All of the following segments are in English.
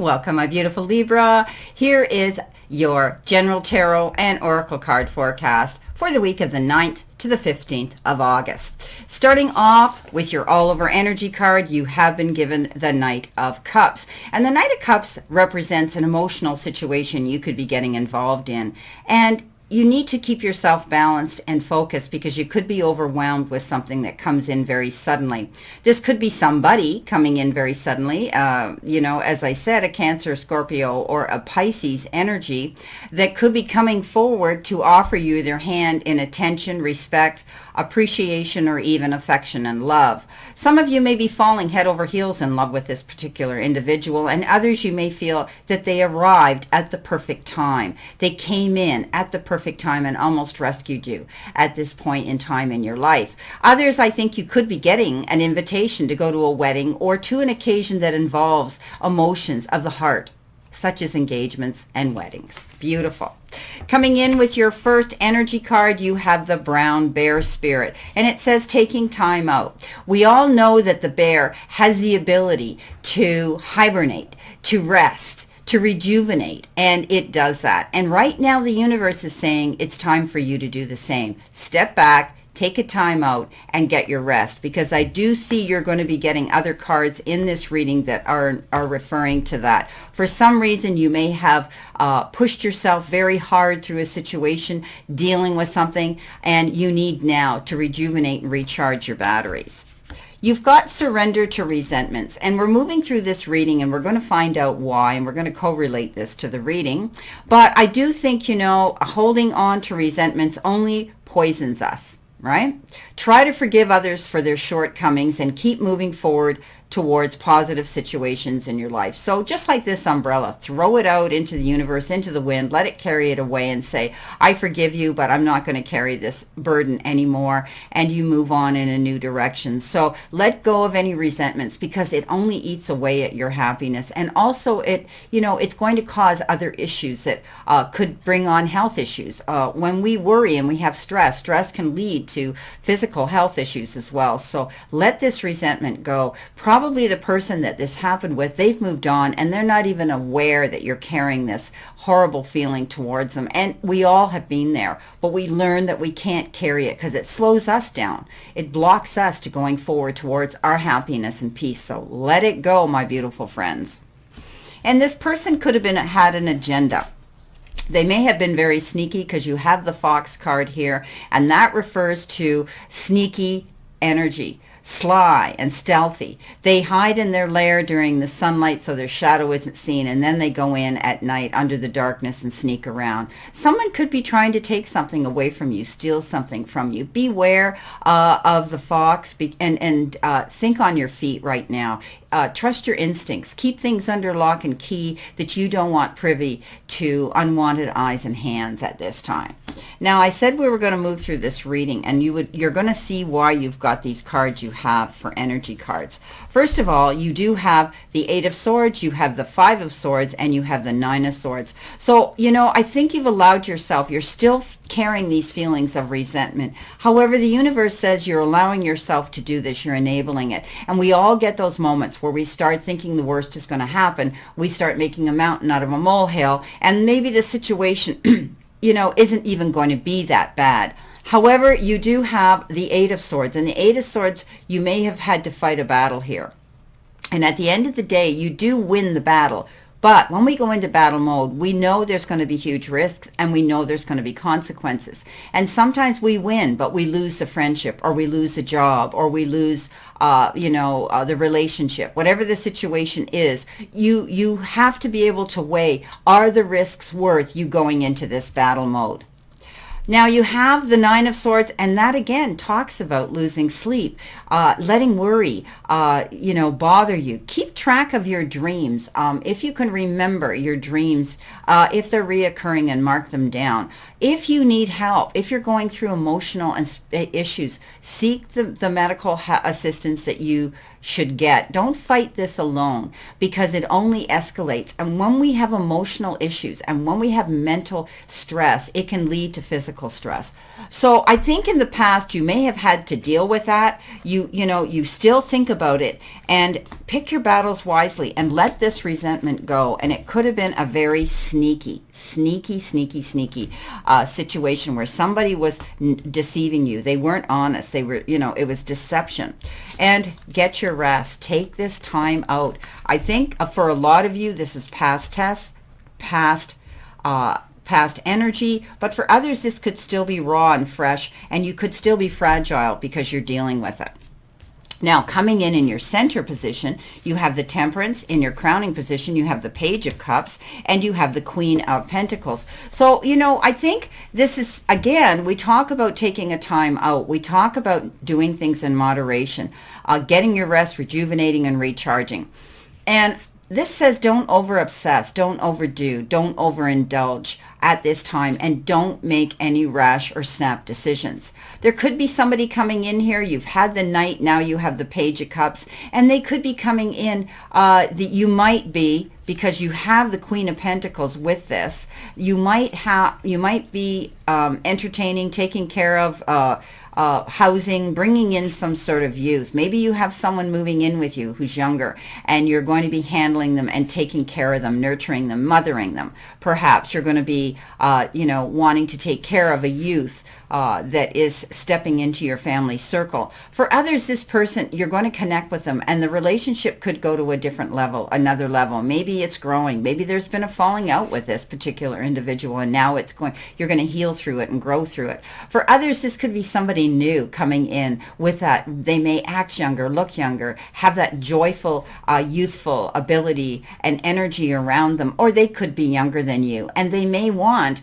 Welcome, my beautiful Libra. Here is your general tarot and oracle card forecast for the week of the 9th to the 15th of August. Starting off with your all-over energy card, you have been given the Knight of Cups. And the Knight of Cups represents an emotional situation you could be getting involved in. And you need to keep yourself balanced and focused because you could be overwhelmed with something that comes in very suddenly. This could be somebody coming in very suddenly, as I said, a Cancer, Scorpio, or a Pisces energy that could be coming forward to offer you their hand in attention, respect, appreciation, or even affection and love. Some of you may be falling head over heels in love with this particular individual, and others you may feel that they arrived at the perfect time. They came in at the perfect time and almost rescued you at this point in time in your life. Others, I think you could be getting an invitation to go to a wedding or to an occasion that involves emotions of the heart, such as engagements and weddings. Beautiful. Coming in with your first energy card, you have the brown bear spirit, and it says taking time out. We all know that the bear has the ability to hibernate, to rest, to rejuvenate, and it does that. And right now the universe is saying it's time for you to do the same. Step back, take a time out, and get your rest, because I do see you're going to be getting other cards in this reading that are referring to that. For some reason, you may have pushed yourself very hard through a situation, dealing with something, and you need now to rejuvenate and recharge your batteries. You've got surrender to resentments, and we're moving through this reading and we're going to find out why, and we're going to correlate this to the reading. But I do think, holding on to resentments only poisons us, right? Try to forgive others for their shortcomings and keep moving forward towards positive situations in your life. So just like this umbrella, throw it out into the universe, into the wind, let it carry it away and say, I forgive you, but I'm not going to carry this burden anymore. And you move on in a new direction. So let go of any resentments, because it only eats away at your happiness. And also it's going to cause other issues that could bring on health issues. When we worry and we have stress can lead to physical health issues as well. So let this resentment go. Probably the person that this happened with, they've moved on and they're not even aware that you're carrying this horrible feeling towards them. And we all have been there, but we learn that we can't carry it because it slows us down. It blocks us to going forward towards our happiness and peace. So let it go, my beautiful friends. And this person could have had an agenda. They may have been very sneaky, because you have the Fox card here, and that refers to sneaky energy. Sly and stealthy. They hide in their lair during the sunlight so their shadow isn't seen, and then they go in at night under the darkness and sneak around. Someone could be trying to take something away from you, steal something from you. Beware of the fox, and think on your feet right now. Trust your instincts. Keep things under lock and key that you don't want privy to unwanted eyes and hands at this time. Now, I said we were going to move through this reading, and you're going to see why you've got these cards you have for energy cards. First of all, you do have the 8 of Swords, you have the 5 of Swords, and you have the 9 of Swords. So, I think you've allowed yourself, you're still carrying these feelings of resentment. However, the universe says you're allowing yourself to do this, you're enabling it. And we all get those moments where we start thinking the worst is going to happen. We start making a mountain out of a molehill, and maybe the situation isn't even going to be that bad. However, you do have the 8 of Swords, and the 8 of Swords, you may have had to fight a battle here. And at the end of the day, you do win the battle. But when we go into battle mode, we know there's going to be huge risks, and we know there's going to be consequences. And sometimes we win, but we lose a friendship, or we lose a job, or we lose the relationship. Whatever the situation is, you have to be able to weigh, are the risks worth you going into this battle mode? Now you have the 9 of Swords, and that again talks about losing sleep, letting worry, bother you. Keep track of your dreams. If you can remember your dreams, if they're reoccurring, and mark them down. If you need help, if you're going through emotional issues, seek the medical assistance that you should get. Don't fight this alone, because it only escalates. And when we have emotional issues and when we have mental stress, it can lead to physical stress. So I think in the past you may have had to deal with that. You still think about it, and pick your battles wisely and let this resentment go. And it could have been a very sneaky situation where somebody was deceiving you. They weren't honest. They were, it was deception. And get your rest. Take this time out. I think for a lot of you, this is past tests, past energy, but for others, this could still be raw and fresh, and you could still be fragile because you're dealing with it. Now, coming in your center position, you have the Temperance. In your crowning position, you have the Page of Cups, and you have the Queen of Pentacles. So, I think this is, again, we talk about taking a time out. We talk about doing things in moderation, getting your rest, rejuvenating, and recharging. And this says don't over-obsess, don't overdo, don't overindulge at this time, and don't make any rash or snap decisions. There could be somebody coming in here. You've had the Knight, now you have the Page of Cups, and they could be coming in that you might be, because you have the Queen of Pentacles with this. You might be entertaining, taking care of housing, bringing in some sort of youth. Maybe you have someone moving in with you who's younger, and you're going to be handling them and taking care of them, nurturing them, mothering them. Perhaps you're going to be, wanting to take care of a youth that is stepping into your family circle. For others, this person, you're going to connect with them, and the relationship could go to a different level, another level. Maybe it's growing. Maybe there's been a falling out with this particular individual, and now you're going to heal through it and grow through it. For others, this could be somebody new coming in with that. They may act younger, look younger, have that joyful, youthful ability and energy around them, or they could be younger than you, and they may want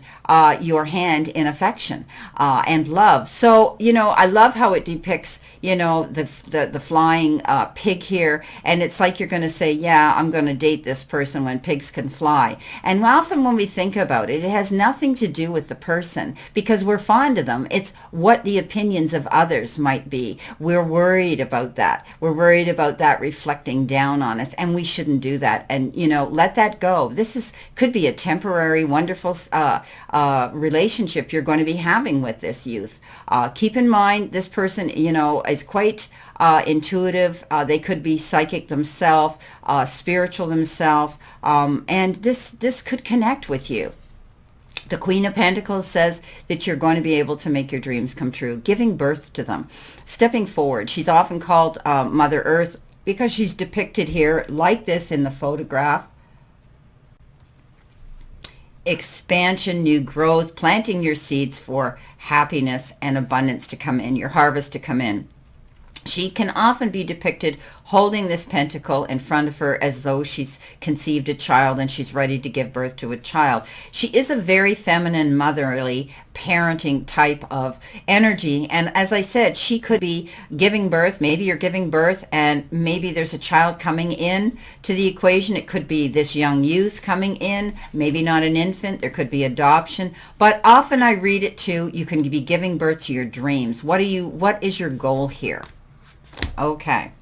your hand in affection and love. So, I love how it depicts, the flying pig here. And it's like you're going to say, yeah, I'm going to date this person when pigs can fly. And often when we think about it, it has nothing to do with the person, because we're fond of them. It's what the opinions of others might be. We're worried about that. We're worried about that reflecting down on us, and we shouldn't do that. And, let that go. This could be a temporary, wonderful relationship you're going to be having with this youth. Keep in mind, this person, is quite intuitive. They could be psychic themselves, spiritual themselves, and this could connect with you. The Queen of Pentacles says that you're going to be able to make your dreams come true, giving birth to them, stepping forward. She's often called Mother Earth because she's depicted here like this in the photograph. Expansion, new growth, planting your seeds for happiness and abundance to come in, your harvest to come in. She can often be depicted holding this pentacle in front of her as though she's conceived a child and she's ready to give birth to a child. She is a very feminine, motherly, parenting type of energy. And as I said, she could be giving birth. Maybe you're giving birth and maybe there's a child coming in to the equation. It could be this young youth coming in, maybe not an infant. There could be adoption. But often I read it too, you can be giving birth to your dreams. What is your goal here? Okay.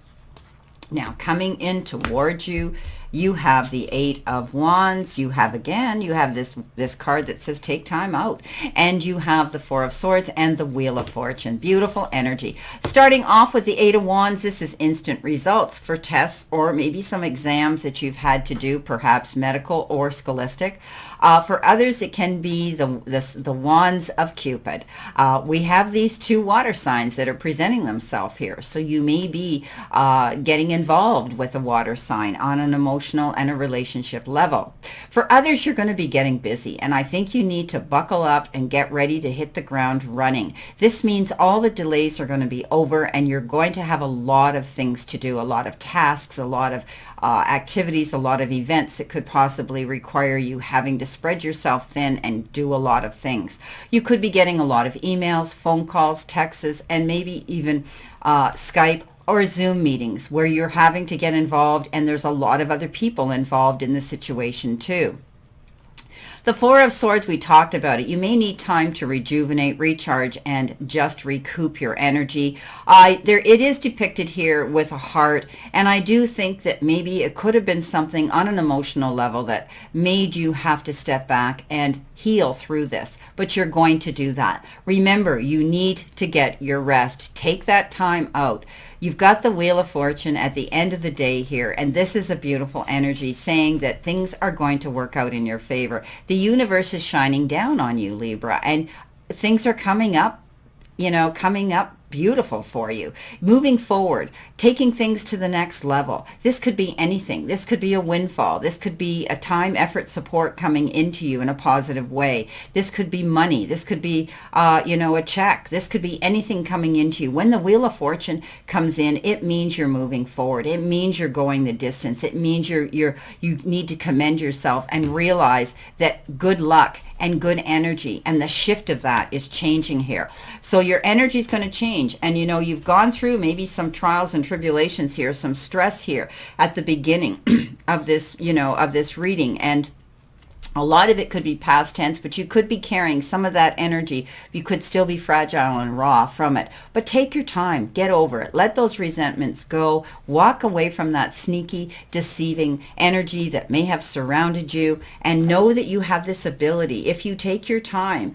Now, coming in towards you, you have the Eight of Wands. You have this card that says take time out. And you have the Four of Swords and the Wheel of Fortune. Beautiful energy. Starting off with the Eight of Wands, this is instant results for tests or maybe some exams that you've had to do, perhaps medical or scholastic. For others, it can be the Wands of Cupid. We have these two water signs that are presenting themselves here. So you may be getting involved with a water sign on an emotional and a relationship level. For others, you're going to be getting busy. And I think you need to buckle up and get ready to hit the ground running. This means all the delays are going to be over and you're going to have a lot of things to do, a lot of tasks, a lot of activities, a lot of events that could possibly require you having to spread yourself thin and do a lot of things. You could be getting a lot of emails, phone calls, texts, and maybe even Skype or Zoom meetings where you're having to get involved, and there's a lot of other people involved in the situation too. The Four of Swords, we talked about it. You may need time to rejuvenate, recharge, and just recoup your energy. It is depicted here with a heart, and I do think that maybe it could have been something on an emotional level that made you have to step back and heal through this, but you're going to do that. Remember, you need to get your rest. Take that time out. You've got the Wheel of Fortune at the end of the day here, and this is a beautiful energy saying that things are going to work out in your favor. The universe is shining down on you, Libra, and things are coming up, coming up beautiful for you. Moving forward, taking things to the next level. This could be anything. This could be a windfall. This could be a time, effort, support coming into you in a positive way. This could be money. This could be, a check. This could be anything coming into you. When the Wheel of Fortune comes in, it means you're moving forward. It means you're going the distance. It means you need to commend yourself and realize that good luck and good energy and the shift of that is changing here. So your energy is going to change, and you've gone through maybe some trials and tribulations here, some stress here at the beginning of this of this reading, and a lot of it could be past tense, but you could be carrying some of that energy. You could still be fragile and raw from it. But take your time. Get over it. Let those resentments go. Walk away from that sneaky, deceiving energy that may have surrounded you. And know that you have this ability. If you take your time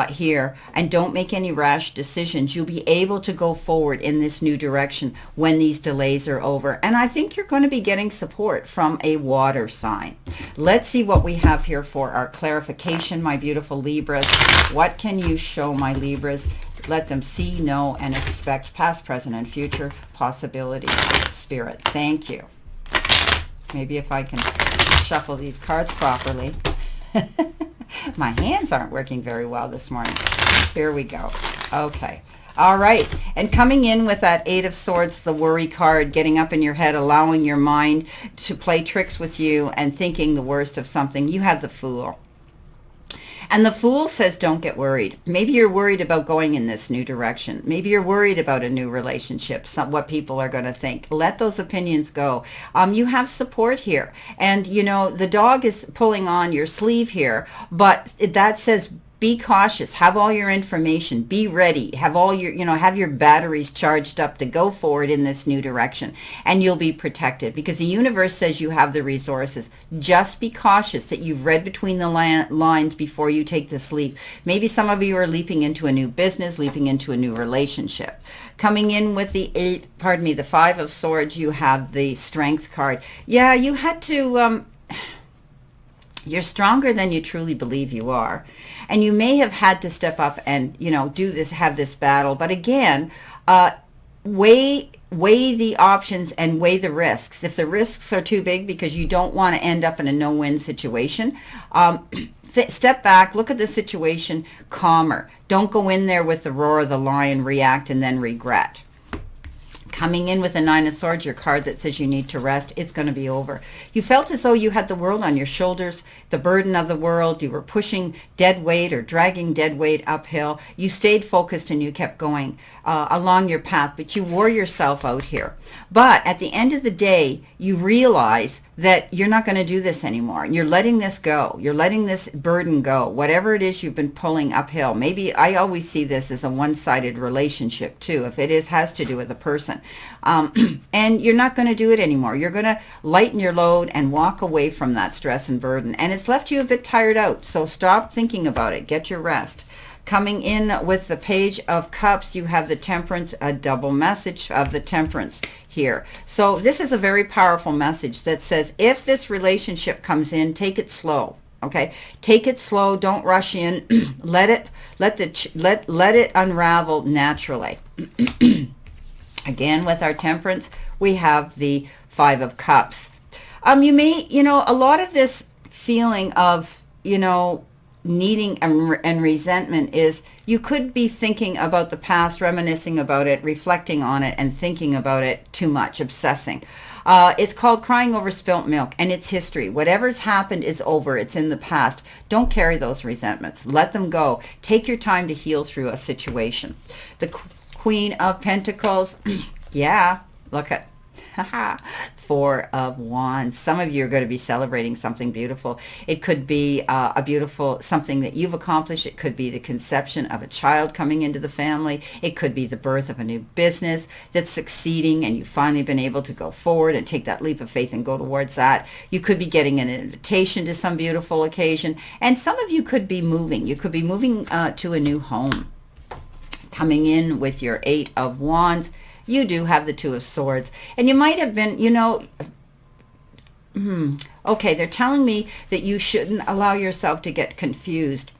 here and don't make any rash decisions, you'll be able to go forward in this new direction when these delays are over. And I think you're going to be getting support from a water sign. Let's see what we have here for our clarification, my beautiful Libras. What can you show my Libras? Let them see, know, and expect past, present, and future possibilities. Spirit, thank you. Maybe if I can shuffle these cards properly. My hands aren't working very well this morning. Here we go. Okay. All right. And coming in with that Eight of Swords, the worry card, getting up in your head, allowing your mind to play tricks with you and thinking the worst of something, you have the Fool. And the Fool says, don't get worried. Maybe you're worried about going in this new direction. Maybe you're worried about a new relationship, what people are going to think. Let those opinions go. You have support here. And, the dog is pulling on your sleeve here, but that says, be cautious, have all your information, be ready, have all your, have your batteries charged up to go forward in this new direction, and you'll be protected because the universe says you have the resources. Just be cautious that you've read between the lines before you take this leap. Maybe some of you are leaping into a new business, leaping into a new relationship. Coming in with the Five of Swords, you have the Strength card. Yeah, you had to, you're stronger than you truly believe you are. And you may have had to step up and, have this battle. But again, weigh the options and weigh the risks. If the risks are too big because you don't want to end up in a no-win situation, step back, look at the situation calmer. Don't go in there with the roar of the lion, react, and then regret. Coming in with a Nine of Swords, your card that says you need to rest, it's going to be over. You felt as though you had the world on your shoulders, the burden of the world. You were pushing dead weight or dragging dead weight uphill. You stayed focused and you kept going along your path, but you wore yourself out here. But at the end of the day, you realize that you're not going to do this anymore. You're letting this go. You're letting this burden go. Whatever it is you've been pulling uphill. Maybe I always see this as a one-sided relationship too, if it has to do with a person. And you're not going to do it anymore. You're going to lighten your load and walk away from that stress and burden. And it's left you a bit tired out. So stop thinking about it. Get your rest. Coming in with the Page of Cups, you have the Temperance, a double message of the Temperance here. So this is a very powerful message that says if this relationship comes in, take it slow. Okay, take it slow. Don't rush in. let it unravel naturally. Again, with our Temperance, we have the Five of Cups. You may, a lot of this feeling of, needing and resentment is you could be thinking about the past, reminiscing about it, reflecting on it, and thinking about it too much, obsessing. It's called crying over spilt milk, and it's history. Whatever's happened is over. It's in the past. Don't carry those resentments. Let them go. Take your time to heal through a situation. The Queen of Pentacles, yeah, look at Four of Wands. Some of you are going to be celebrating something beautiful. It could be a beautiful something that you've accomplished. It could be the conception of a child coming into the family. It could be the birth of a new business that's succeeding and you've finally been able to go forward and take that leap of faith and go towards that. You could be getting an invitation to some beautiful occasion. And some of you could be moving. You could be moving to a new home. Coming in with your Eight of Wands, you do have the Two of Swords. And you might have been, okay, they're telling me that you shouldn't allow yourself to get confused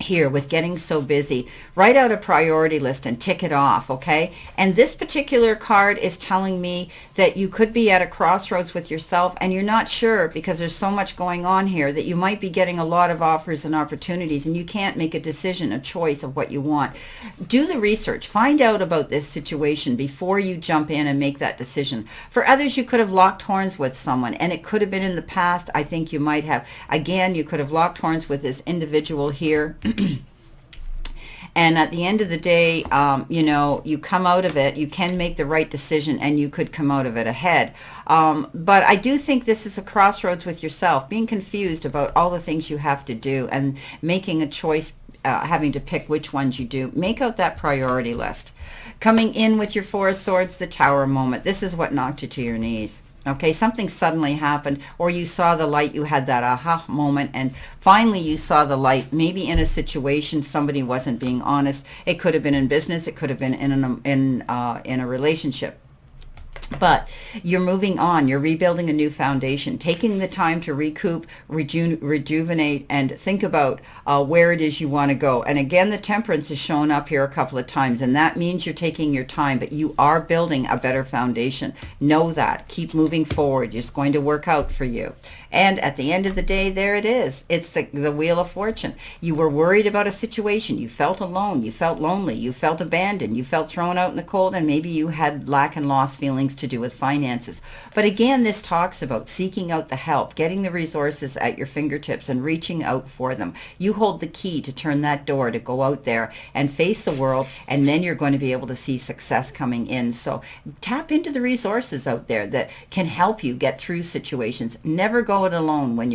here with getting so busy. Write out a priority list and tick it off, okay? And this particular card is telling me that you could be at a crossroads with yourself and you're not sure because there's so much going on here that you might be getting a lot of offers and opportunities and you can't make a decision, a choice of what you want. Do the research. Find out about this situation before you jump in and make that decision. For others, you could have locked horns with someone and it could have been in the past. I think you might have. Again, you could have locked horns with this individual here. And at the end of the day, you come out of it, you can make the right decision and you could come out of it ahead. But I do think this is a crossroads with yourself, being confused about all the things you have to do and making a choice, having to pick which ones you do. Make out that priority list. Coming in with your Four of Swords, the Tower moment. This is what knocked you to your knees. Okay, something suddenly happened, or you saw the light, you had that aha moment, and finally you saw the light, maybe in a situation somebody wasn't being honest. It could have been in business, it could have been in a relationship. But you're moving on, you're rebuilding a new foundation, taking the time to recoup, rejuvenate, and think about where it is you want to go. And again, the Temperance is showing up here a couple of times, and that means you're taking your time, but you are building a better foundation. Know that. Keep moving forward. It's going to work out for you. And at the end of the day, there it is. It's the Wheel of Fortune. You were worried about a situation. You felt alone. You felt lonely. You felt abandoned. You felt thrown out in the cold, and maybe you had lack and loss feelings to do with finances. But again, this talks about seeking out the help, getting the resources at your fingertips and reaching out for them. You hold the key to turn that door to go out there and face the world, and then you're going to be able to see success coming in. So tap into the resources out there that can help you get through situations. Never go it alone when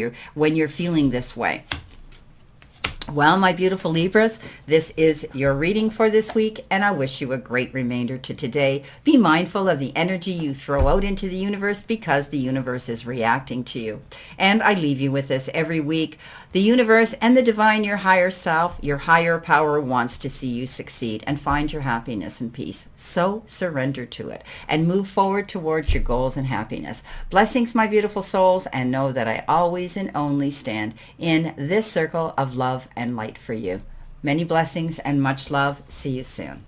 you're feeling this way. Well, my beautiful Libras, this is your reading for this week, and I wish you a great remainder to today. Be mindful of the energy you throw out into the universe because the universe is reacting to you. And I leave you with this every week. The universe and the divine, your higher self, your higher power wants to see you succeed and find your happiness and peace. So surrender to it and move forward towards your goals and happiness. Blessings, my beautiful souls, and know that I always and only stand in this circle of love and light for you. Many blessings and much love. See you soon.